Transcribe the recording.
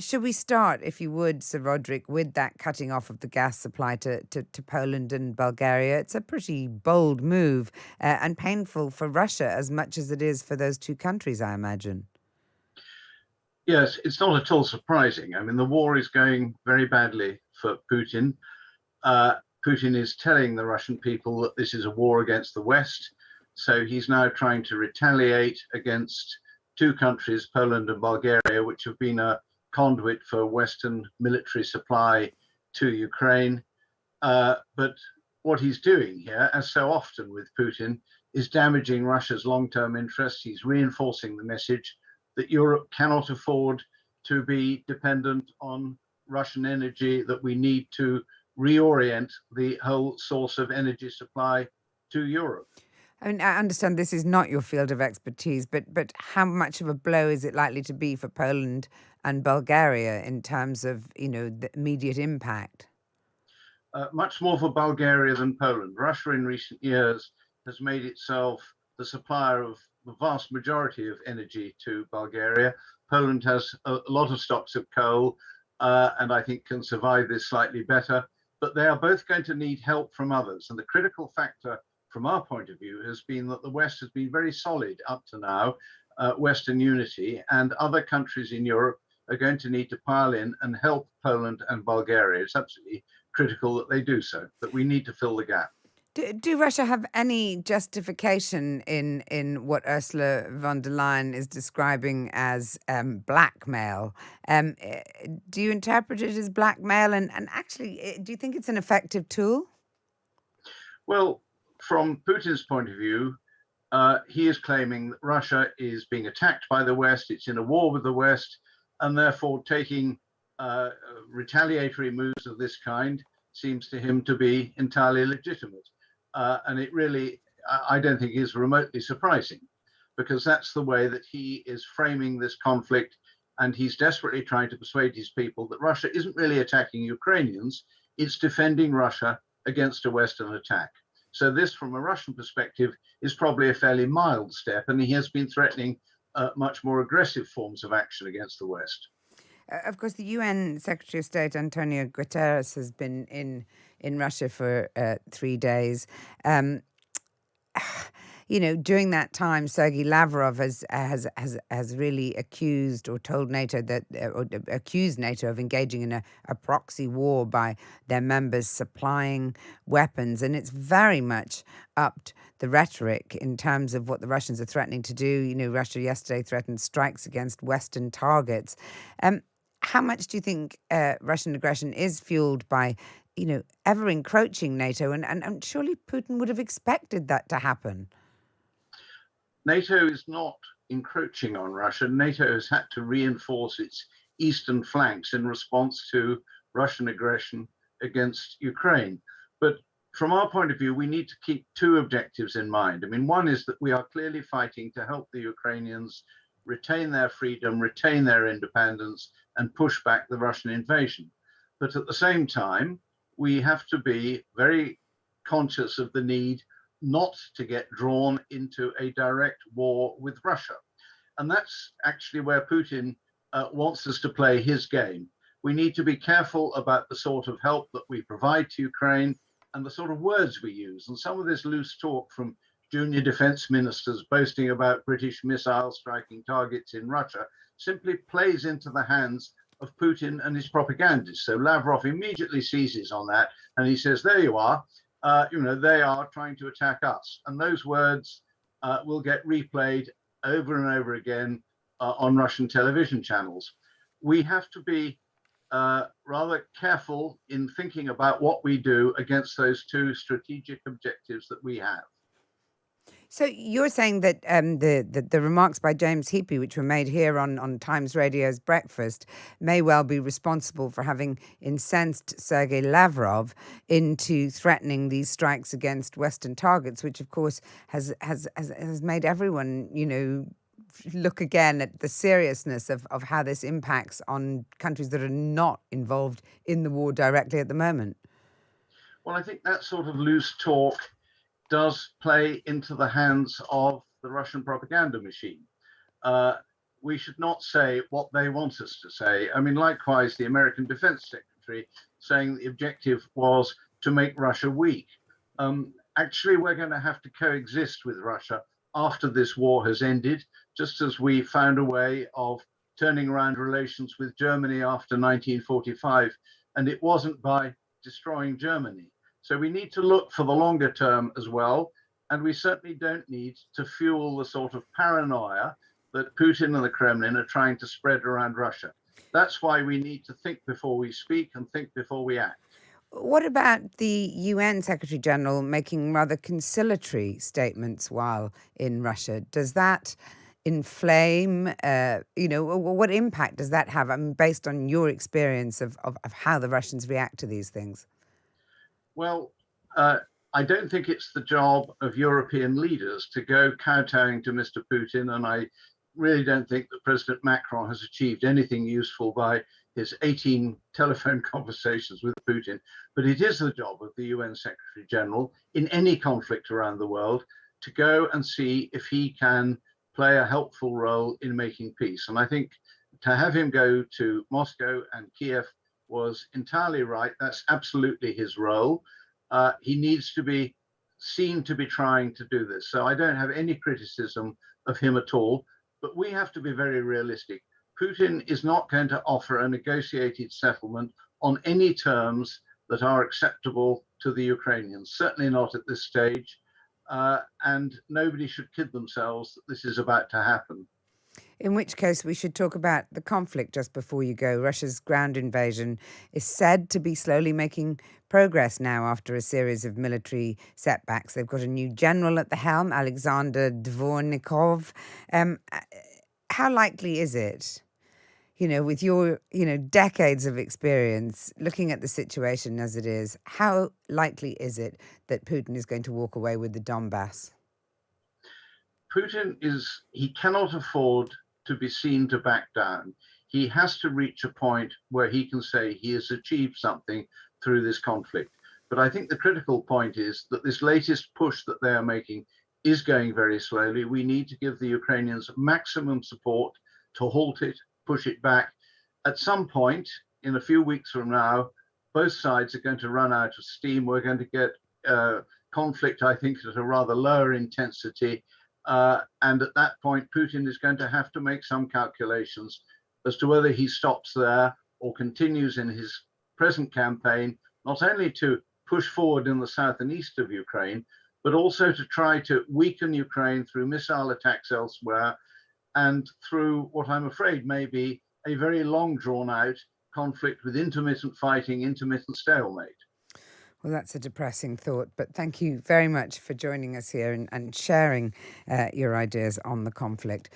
should we start, if you would, Sir Roderic, with that cutting off of the gas supply to Poland and Bulgaria? It's a pretty bold move and painful for Russia as much as it is for those two countries, I imagine. Yes, it's not at all surprising. I mean, the war is going very badly for Putin. Uh, Putin is telling the Russian people that this is a war against the West. So he's now trying to retaliate against two countries, Poland and Bulgaria, which have been a conduit for Western military supply to Ukraine. But what he's doing here, as so often with Putin, is damaging Russia's long-term interests. He's reinforcing the message that Europe cannot afford to be dependent on Russian energy, that we need to reorient the whole source of energy supply to Europe. I mean, I understand this is not your field of expertise, but how much of a blow is it likely to be for Poland and Bulgaria in terms of, the immediate impact? Much more for Bulgaria than Poland. Russia in recent years has made itself the supplier of the vast majority of energy to Bulgaria. Poland has a lot of stocks of coal and I think can survive this slightly better, but they are both going to need help from others. And the critical factor from our point of view has been that the West has been very solid up to now, Western unity, and other countries in Europe are going to need to pile in and help Poland and Bulgaria. It's absolutely critical that they do so, that we need to fill the gap. Do Russia have any justification in what Ursula von der Leyen is describing as blackmail? Do you interpret it as blackmail? And actually, do you think it's an effective tool? Well, from Putin's point of view, he is claiming that Russia is being attacked by the West, it's in a war with the West, and therefore taking retaliatory moves of this kind seems to him to be entirely legitimate. And it really, I don't think, is remotely surprising, because that's the way that he is framing this conflict. And he's desperately trying to persuade his people that Russia isn't really attacking Ukrainians, it's defending Russia against a Western attack. So this, from a Russian perspective, is probably a fairly mild step, and he has been threatening much more aggressive forms of action against the West. Of course, the UN Secretary of State Antonio Guterres has been in Russia for 3 days. During that time, Sergei Lavrov has really accused or told NATO or accused NATO of engaging in a proxy war by their members supplying weapons, and it's very much upped the rhetoric in terms of what the Russians are threatening to do. Russia yesterday threatened strikes against Western targets. How much do you think Russian aggression is fueled by, ever encroaching NATO? And surely Putin would have expected that to happen. NATO is not encroaching on Russia. NATO has had to reinforce its eastern flanks in response to Russian aggression against Ukraine. But from our point of view, we need to keep two objectives in mind. I mean, one is that we are clearly fighting to help the Ukrainians retain their freedom, retain their independence, and push back the Russian invasion. But at the same time, we have to be very conscious of the need not to get drawn into a direct war with Russia. And that's actually where Putin wants us to play his game. We need to be careful about the sort of help that we provide to Ukraine and the sort of words we use. And some of this loose talk from junior defense ministers boasting about British missiles striking targets in Russia simply plays into the hands of Putin and his propagandists. So Lavrov immediately seizes on that and he says, there you are, they are trying to attack us. And those words will get replayed over and over again on Russian television channels. We have to be rather careful in thinking about what we do against those two strategic objectives that we have. So you're saying that the remarks by James Heappey, which were made here on Times Radio's Breakfast, may well be responsible for having incensed Sergei Lavrov into threatening these strikes against Western targets, which of course has made everyone, look again at the seriousness of how this impacts on countries that are not involved in the war directly at the moment. Well, I think that sort of loose talk does play into the hands of the Russian propaganda machine. we should not say what they want us to say. I mean, likewise, the American Defense Secretary saying the objective was to make Russia weak. Actually, we're going to have to coexist with Russia after this war has ended, just as we found a way of turning around relations with Germany after 1945. And it wasn't by destroying Germany. So we need to look for the longer term as well. And we certainly don't need to fuel the sort of paranoia that Putin and the Kremlin are trying to spread around Russia. That's why we need to think before we speak and think before we act. What about the UN Secretary General making rather conciliatory statements while in Russia? Does that inflame, what impact does that have? I mean, based on your experience of how the Russians react to these things? Well, I don't think it's the job of European leaders to go kowtowing to Mr. Putin, and I really don't think that President Macron has achieved anything useful by his 18 telephone conversations with Putin. But it is the job of the UN Secretary General in any conflict around the world to go and see if he can play a helpful role in making peace. And I think to have him go to Moscow and Kiev was entirely right. That's absolutely his role. He needs to be seen to be trying to do this. So I don't have any criticism of him at all. But we have to be very realistic. Putin is not going to offer a negotiated settlement on any terms that are acceptable to the Ukrainians, certainly not at this stage. And nobody should kid themselves that this is about to happen. In which case, we should talk about the conflict just before you go. Russia's ground invasion is said to be slowly making progress now after a series of military setbacks. They've got a new general at the helm, Alexander Dvornikov. How likely is it, with your, decades of experience looking at the situation as it is, how likely is it that Putin is going to walk away with the Donbass? He cannot afford to be seen to back down. He has to reach a point where he can say he has achieved something through this conflict. But I think the critical point is that this latest push that they are making is going very slowly. We need to give the Ukrainians maximum support to halt it, push it back. At some point, in a few weeks from now, both sides are going to run out of steam. We're going to get conflict, I think, at a rather lower intensity. And at that point, Putin is going to have to make some calculations as to whether he stops there or continues in his present campaign, not only to push forward in the south and east of Ukraine, but also to try to weaken Ukraine through missile attacks elsewhere and through what I'm afraid may be a very long drawn out conflict with intermittent fighting, intermittent stalemate. Well, that's a depressing thought, but thank you very much for joining us here and sharing your ideas on the conflict.